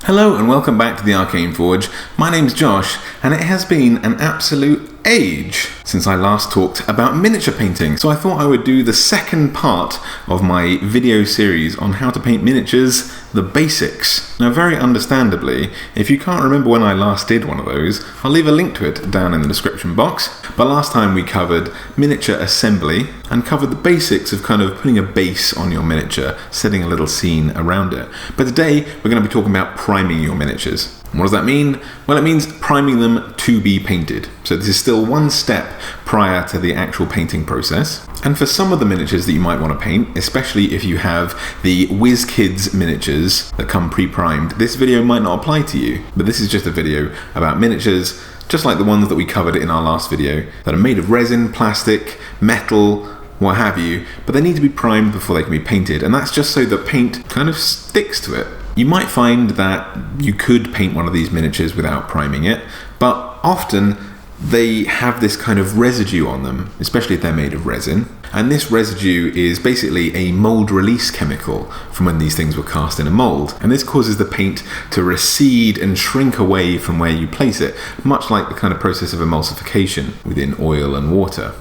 Hello and welcome back to the Arcane Forge. My name's Josh, and it has been an absolute age since I last talked about miniature painting. So I thought I would do the second part of my video series on how to paint miniatures, the basics. Now, very understandably, if you can't remember when I last did one of those, I'll leave a link to it down in the description box. But last time we covered miniature assembly and covered the basics of kind of putting a base on your miniature, setting a little scene around it. But today we're going to be talking about priming your miniatures. What does that mean? Well, it means priming them to be painted. So this is still one step prior to the actual painting process. And for some of the miniatures that you might want to paint, especially if you have the WizKids miniatures that come pre-primed, this video might not apply to you. But this is just a video about miniatures, just like the ones that we covered in our last video, that are made of resin, plastic, metal, what have you, but they need to be primed before they can be painted. And that's just so that paint kind of sticks to it. You might find that you could paint one of these miniatures without priming it, but often they have this kind of residue on them, especially if they're made of resin. And this residue is basically a mold release chemical from when these things were cast in a mold. And this causes the paint to recede and shrink away from where you place it, much like the kind of process of emulsification within oil and water.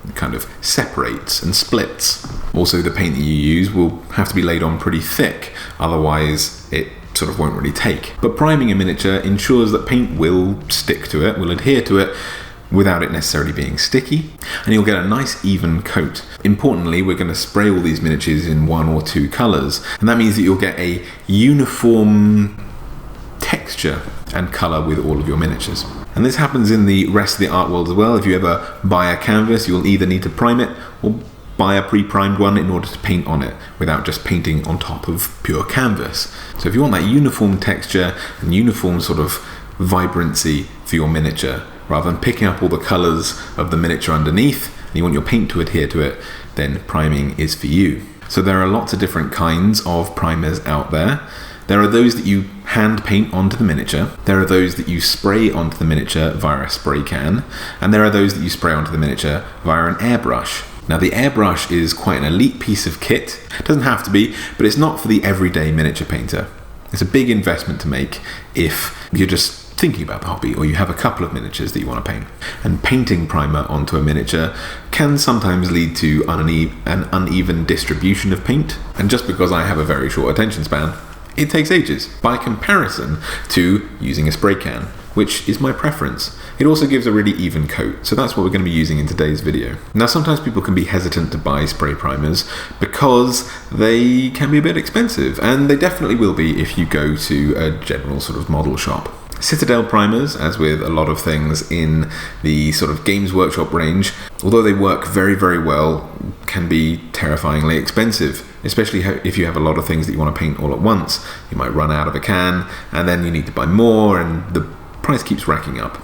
It kind of separates and splits. Also, the paint that you use will have to be laid on pretty thick, otherwise it sort of won't really take. But priming a miniature ensures that paint will stick to it, will adhere to it, without it necessarily being sticky, and you'll get a nice even coat. Importantly, we're going to spray all these miniatures in one or two colours, and that means that you'll get a uniform texture and colour with all of your miniatures. And this happens in the rest of the art world as well. If you ever buy a canvas, you'll either need to prime it or buy a pre-primed one in order to paint on it without just painting on top of pure canvas. So if you want that uniform texture and uniform sort of vibrancy for your miniature, rather than picking up all the colours of the miniature underneath, and you want your paint to adhere to it, then priming is for you. So there are lots of different kinds of primers out there. There are those that you hand paint onto the miniature, there are those that you spray onto the miniature via a spray can, and there are those that you spray onto the miniature via an airbrush. Now, the airbrush is quite an elite piece of kit. It doesn't have to be, but it's not for the everyday miniature painter. It's a big investment to make if you're just thinking about the hobby or you have a couple of miniatures that you want to paint. And painting primer onto a miniature can sometimes lead to an uneven distribution of paint. And just because I have a very short attention span, it takes ages by comparison to using a spray can, which is my preference. It also gives a really even coat, so that's what we're going to be using in today's video. Now, sometimes people can be hesitant to buy spray primers because they can be a bit expensive, and they definitely will be if you go to a general sort of model shop. Citadel primers, as with a lot of things in the sort of Games Workshop range, although they work very, very well, can be terrifyingly expensive, especially if you have a lot of things that you want to paint all at once. You might run out of a can, and then you need to buy more, and the price keeps racking up.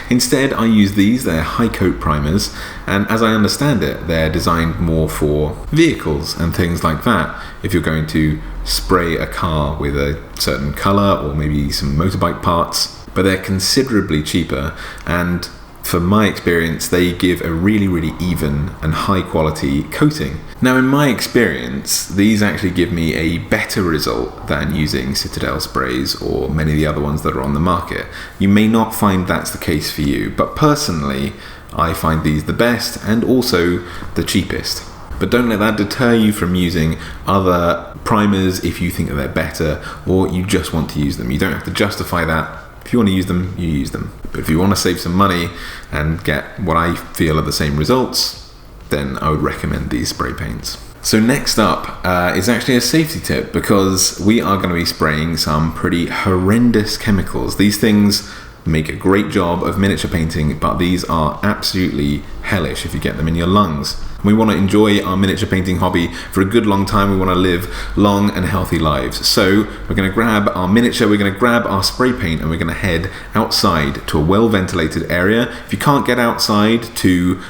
Instead, I use these. They're high coat primers, and as I understand it, they're designed more for vehicles and things like that. If you're going to spray a car with a certain colour or maybe some motorbike parts, but they're considerably cheaper, and for my experience, they give a really, really even and high quality coating. Now, in my experience, these actually give me a better result than using Citadel sprays or many of the other ones that are on the market. You may not find that's the case for you, but personally, I find these the best and also the cheapest. But don't let that deter you from using other primers if you think that they're better or you just want to use them. You don't have to justify that. If you want to use them, you use them. But if you want to save some money and get what I feel are the same results, then I would recommend these spray paints. So next up is actually a safety tip, because we are going to be spraying some pretty horrendous chemicals. These things make a great job of miniature painting, but these are absolutely hellish if you get them in your lungs. We want to enjoy our miniature painting hobby for a good long time. We want to live long and healthy lives. So we're going to grab our miniature, we're going to grab our spray paint, and we're going to head outside to a well-ventilated area. If you can't get outside to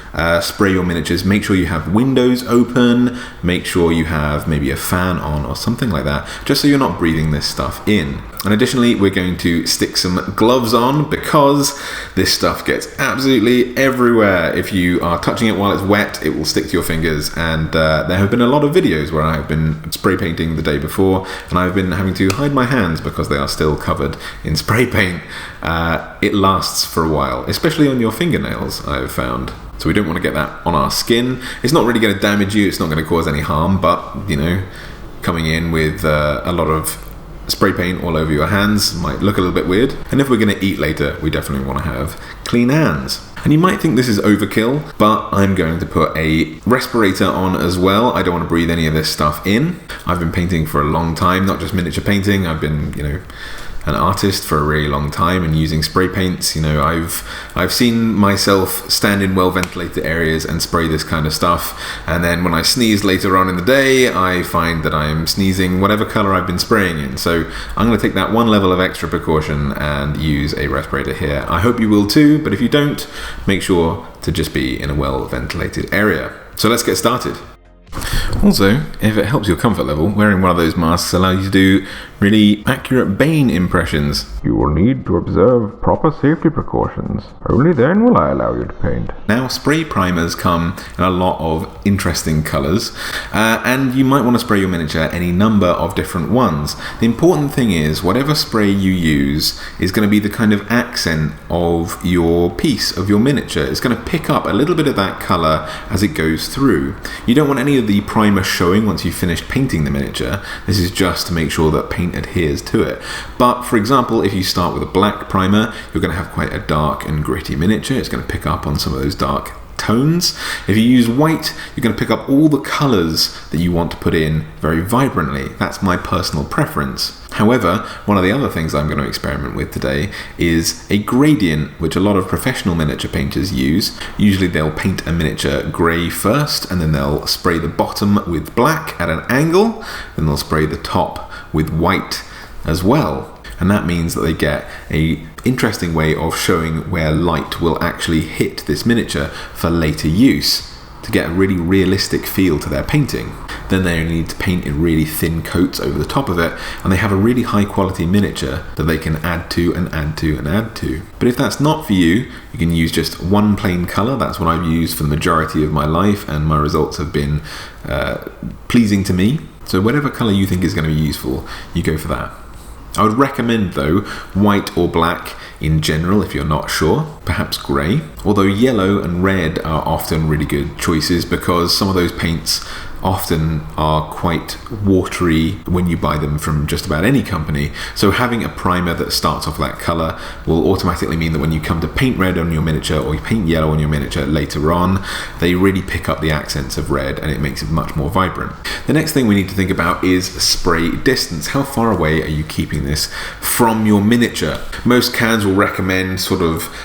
spray your miniatures, make sure you have windows open, make sure you have maybe a fan on or something like that, just so you're not breathing this stuff in. And additionally, we're going to stick some gloves on because this stuff gets absolutely everywhere. If you are touching it while it's wet, it will stick stick to your fingers, and there have been a lot of videos where I have been spray painting the day before and I've been having to hide my hands because they are still covered in spray paint. It lasts for a while, especially on your fingernails, I've found. So we don't want to get that on our skin. It's not really going to damage you, it's not going to cause any harm, but, you know, coming in with a lot of spray paint all over your hands might look a little bit weird. And if we're going to eat later, we definitely want to have clean hands. And you might think this is overkill, but I'm going to put a respirator on as well. I don't want to breathe any of this stuff in. I've been painting for a long time, not just miniature painting. I've been, you know, an artist for a really long time, and using spray paints, you know, I've seen myself stand in well ventilated areas and spray this kind of stuff, and then when I sneeze later on in the day, I find that I'm sneezing whatever color I've been spraying in. So I'm going to take that one level of extra precaution and use a respirator here. I hope you will too, but if you don't, make sure to just be in a well ventilated area. So let's get started. Also, if it helps your comfort level, wearing one of those masks allows you to do really accurate Bane impressions. You will need to observe proper safety precautions. Only then will I allow you to paint. Now, spray primers come in a lot of interesting colours, and you might want to spray your miniature any number of different ones. The important thing is, whatever spray you use is going to be the kind of accent of your piece, of your miniature. It's going to pick up a little bit of that colour as it goes through. You don't want any of the primer showing once you've finished painting the miniature. This is just to make sure that paint adheres to it. But for example, if you start with a black primer, you're going to have quite a dark and gritty miniature. It's going to pick up on some of those dark tones. If you use white, you're going to pick up all the colours that you want to put in very vibrantly. That's my personal preference. However, one of the other things I'm going to experiment with today is a gradient, which a lot of professional miniature painters use. Usually they'll paint a miniature grey first, and then they'll spray the bottom with black at an angle, then they'll spray the top with white as well. And that means that they get a interesting way of showing where light will actually hit this miniature for later use, to get a really realistic feel to their painting. Then they only need to paint in really thin coats over the top of it, and they have a really high quality miniature that they can add to and add to and add to. But if that's not for you, you can use just one plain colour. That's what I've used for the majority of my life, and my results have been pleasing to me. So whatever colour you think is going to be useful, you go for that. I would recommend, though, white or black in general if you're not sure, perhaps grey, although yellow and red are often really good choices because some of those paints often are quite watery when you buy them from just about any company. So having a primer that starts off that colour will automatically mean that when you come to paint red on your miniature or you paint yellow on your miniature later on, they really pick up the accents of red and it makes it much more vibrant. The next thing we need to think about is spray distance. How far away are you keeping this from your miniature? Most cans will recommend sort of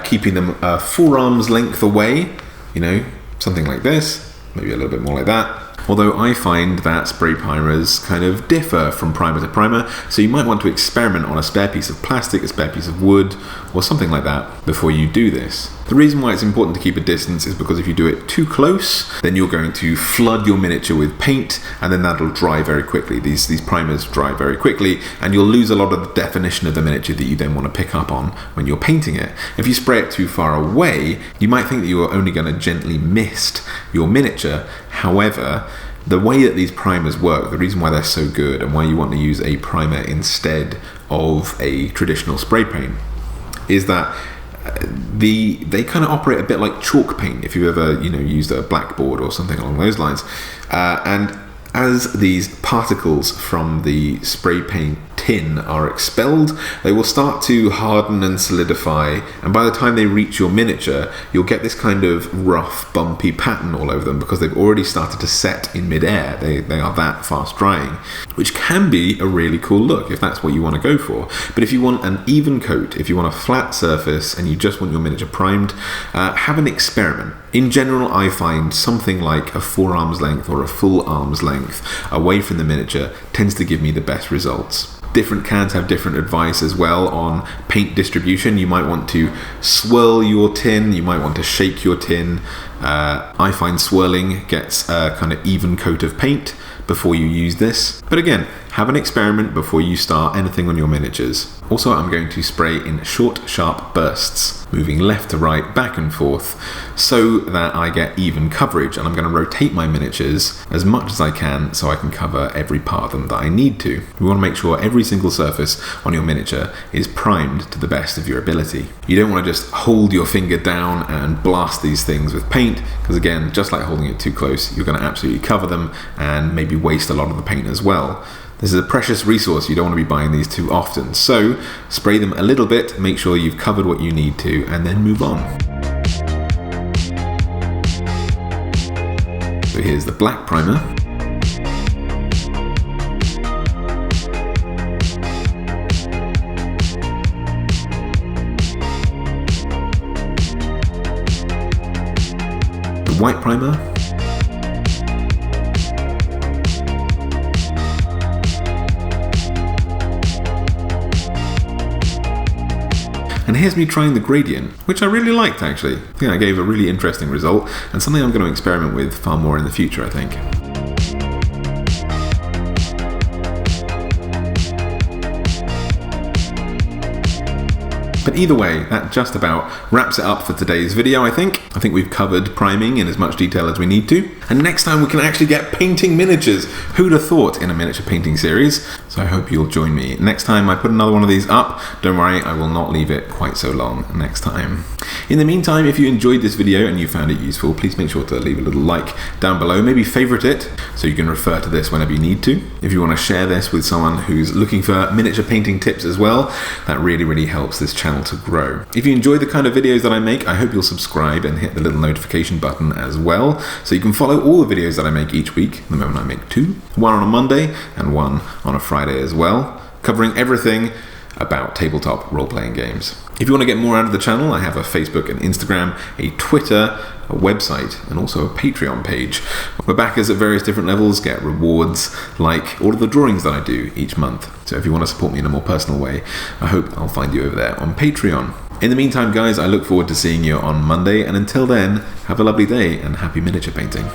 keeping them a forearm's length away, you know, something like this, maybe a little bit more like that. Although I find that spray primers kind of differ from primer to primer, so you might want to experiment on a spare piece of plastic, a spare piece of wood, or something like that before you do this. The reason why it's important to keep a distance is because if you do it too close, then you're going to flood your miniature with paint, and then that'll dry very quickly. These primers dry very quickly, and you'll lose a lot of the definition of the miniature that you then want to pick up on when you're painting it. If you spray it too far away, you might think that you're only going to gently mist your miniature. However, the way that these primers work, the reason why they're so good and why you want to use a primer instead of a traditional spray paint, is that they kind of operate a bit like chalk paint, if you've ever used a blackboard or something along those lines. And as these particles from the spray paint tin are expelled, they will start to harden and solidify, and by the time they reach your miniature, you'll get this kind of rough, bumpy pattern all over them because they've already started to set in midair. They are that fast drying, which can be a really cool look if that's what you want to go for. But if you want an even coat, if you want a flat surface and you just want your miniature primed, have an experiment. In general, I find something like a forearm's length or a full arm's length away from the miniature tends to give me the best results. Different cans have different advice as well on paint distribution. You might want to swirl your tin, you might want to shake your tin, I find swirling gets a kind of even coat of paint before you use this. But again, have an experiment before you start anything on your miniatures. Also, I'm going to spray in short, sharp bursts, moving left to right, back and forth, so that I get even coverage, and I'm going to rotate my miniatures as much as I can so I can cover every part of them that I need to. We want to make sure every single surface on your miniature is primed to the best of your ability. You don't want to just hold your finger down and blast these things with paint, because again, just like holding it too close, you're going to absolutely cover them and maybe waste a lot of the paint as well. This is a precious resource, you don't want to be buying these too often. So spray them a little bit, make sure you've covered what you need to, and then move on. So here's the black primer. The white primer. And here's me trying the gradient, which I really liked actually. I think that gave a really interesting result, and something I'm going to experiment with far more in the future, I think. But either way, that just about wraps it up for today's video, I think. I think we've covered priming in as much detail as we need to. And next time we can actually get painting miniatures. Who'd have thought in a miniature painting series? So I hope you'll join me. Next time I put another one of these up, don't worry, I will not leave it quite so long next time. In the meantime, if you enjoyed this video and you found it useful, please make sure to leave a little like down below. Maybe favorite it so you can refer to this whenever you need to. If you want to share this with someone who's looking for miniature painting tips as well, that really helps this channel to grow. If you enjoy the kind of videos that I make, I hope you'll subscribe and hit the little notification button as well, so you can follow all the videos that I make each week. At the moment I make 2, one on a Monday and one on a Friday as well, covering everything about tabletop role-playing games. If you want to get more out of the channel, I have a Facebook and Instagram, a Twitter, a website, and also a Patreon page, where backers at various different levels get rewards like all of the drawings that I do each month. So if you want to support me in a more personal way, I hope I'll find you over there on Patreon. In the meantime, guys, I look forward to seeing you on Monday, and until then, have a lovely day and happy miniature painting.